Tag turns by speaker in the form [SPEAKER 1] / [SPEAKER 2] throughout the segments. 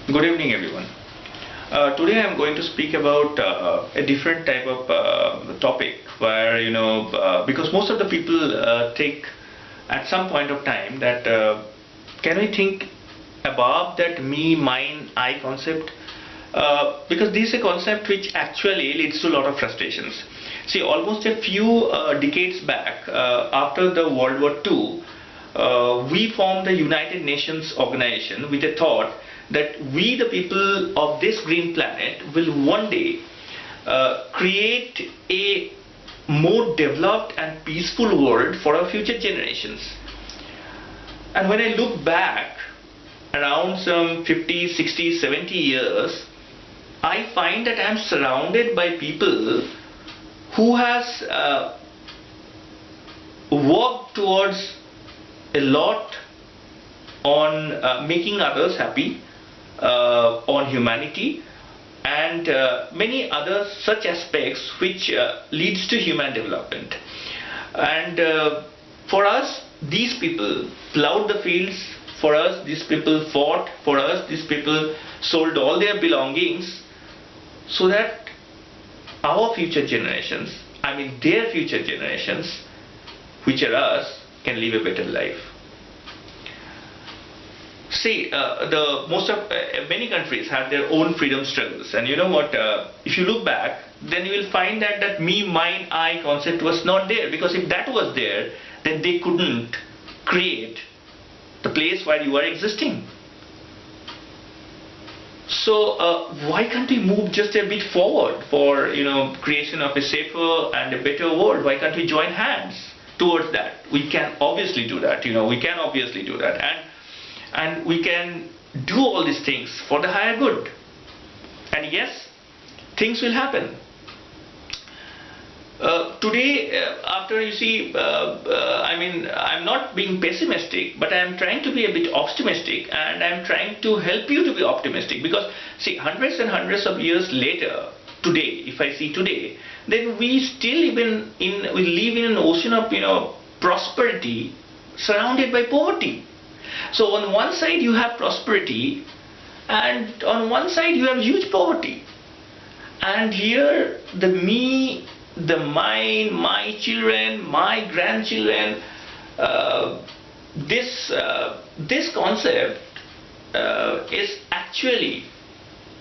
[SPEAKER 1] Good evening, everyone. Today I'm going to speak about a different type of topic where, because most of the people think at some point of time that can we think above that me, mine, I concept? Because this is a concept which actually leads to a lot of frustrations. See, almost a few decades back, after the World War II, we formed the United Nations organization with a thought that we, the people of this green planet, will one day create a more developed and peaceful world for our future generations. And when I look back around some 50, 60, 70 years, I find that I am surrounded by people who has worked towards a lot on making others happy, on humanity, and many other such aspects which leads to human development. And for us, these people plowed the fields. For us, these people fought. For us, these people sold all their belongings so that our future generations, I mean their future generations, which are us, can live a better life. See, many countries have their own freedom struggles, and you know what? If you look back, then you will find that that me, mine, I concept was not there, because if that was there, then they couldn't create the place where you are existing. So why can't we move just a bit forward for creation of a safer and a better world? Why can't we join hands towards that? We can obviously do that. We can obviously do that, and we can do all these things for the higher good. And yes, things will happen. Today, after I'm not being pessimistic, but I am trying to be a bit optimistic, and I am trying to help you to be optimistic, because see, hundreds and hundreds of years later, today, if I see today, then we still we live in an ocean of prosperity surrounded by poverty. So on one side you have prosperity, and on one side you have huge poverty. And here the me, the mine, my children, my grandchildren, this concept is actually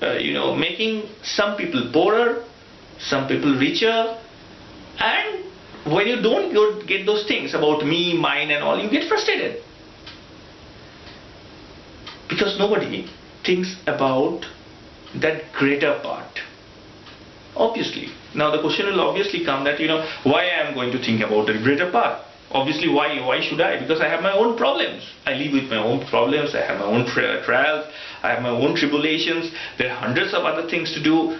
[SPEAKER 1] making some people poorer, some people richer. And when you don't get those things about me, mine and all, you get frustrated, because nobody thinks about that greater part. Obviously, now the question will obviously come that why I am going to think about the greater part. Obviously, why should I? Because I have my own problems. I live with my own problems. I have my own trials. I have my own tribulations. There are hundreds of other things to do,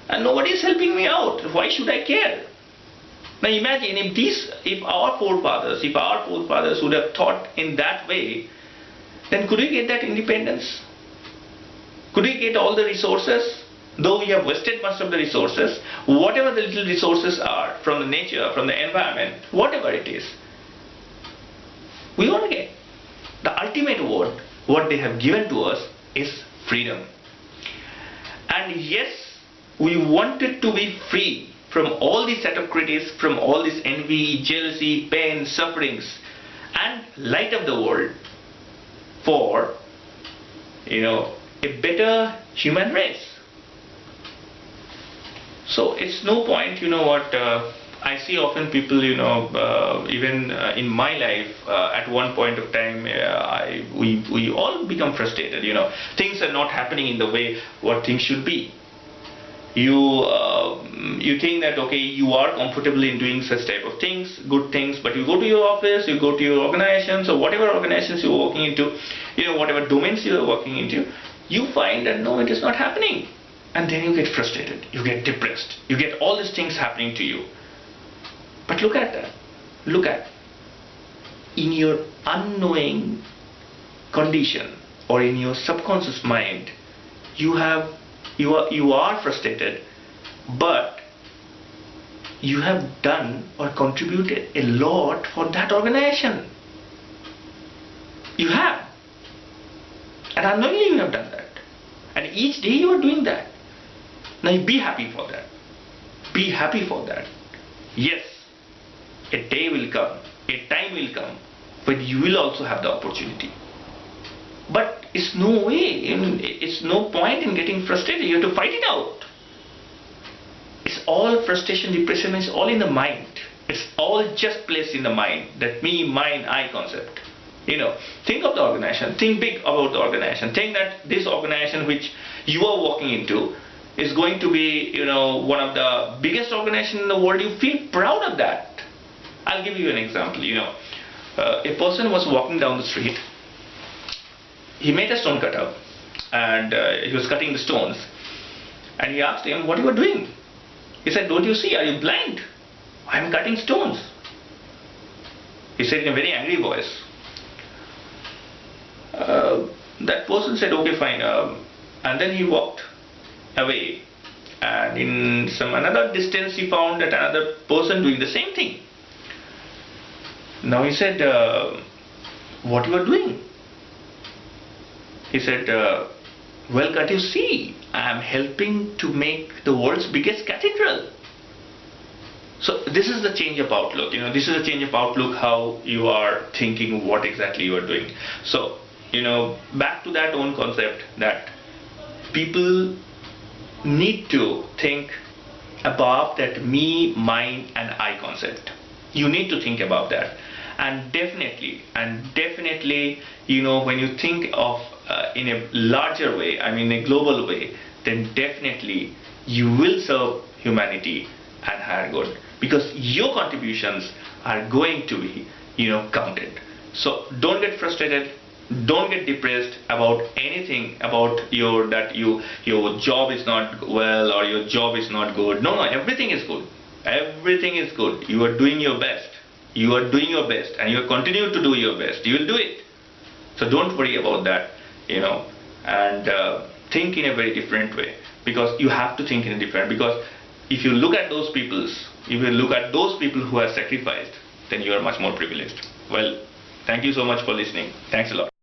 [SPEAKER 1] and nobody is helping me out. Why should I care? Now imagine if our forefathers would have thought in that way, then could we get that independence? Could we get all the resources? Though we have wasted most of the resources, whatever the little resources are from the nature, from the environment, whatever it is, we want to get. The ultimate word, what they have given to us, is freedom. And yes, we wanted to be free from all these set of critics, from all this envy, jealousy, pain, sufferings, and light up the world for a better human race. So it's no point, I see often people, even in my life, at one point of time, we all become frustrated, things are not happening in the way what things should be. You think that, okay, you are comfortable in doing such type of things, good things, but you go to your office, you go to your organization, so whatever organizations you're working into, whatever domains you're working into, you find that no, it is not happening. And then you get frustrated, you get depressed, you get all these things happening to you. But look at that. Look at, in your unknowing condition or in your subconscious mind, you are frustrated, but you have done or contributed a lot for that organization. You have. And unknowingly you have done that. And each day you are doing that. Now be happy for that. Be happy for that. Yes, a day will come, a time will come when you will also have the opportunity. But it's no way, it's no point in getting frustrated. You have to fight it out. It's all frustration, depression, it's all in the mind. It's all just placed in the mind. That me, mine, I concept. Think of the organization. Think big about the organization. Think that this organization which you are walking into is going to be, one of the biggest organizations in the world. You feel proud of that. I'll give you an example. A person was walking down the street. He made a stone cutter and he was cutting the stones. And he asked him, "What you are doing?" He said, "Don't you see? Are you blind? I am cutting stones." He said in a very angry voice. That person said, "Okay, fine." And then he walked away. And in some another distance, he found that another person doing the same thing. Now he said, "What you are doing?" He said, "Well, can't you see? I am helping to make the world's biggest cathedral." So this is the change of outlook. This is a change of outlook, how you are thinking, what exactly you are doing. So, back to that own concept that people need to think about that me, mine and I concept. You need to think about that. And definitely, when you think of in a larger way, a global way, then definitely you will serve humanity and higher good, because your contributions are going to be, counted. So don't get frustrated. Don't get depressed about anything about your job is not well or your job is not good. No, everything is good. Everything is good. You are doing your best. You are doing your best and you continue to do your best. You will do it. So don't worry about that, and think in a very different way, because you have to think in a different, because if you look at those people who are sacrificed, then you are much more privileged. Well, thank you so much for listening. Thanks a lot.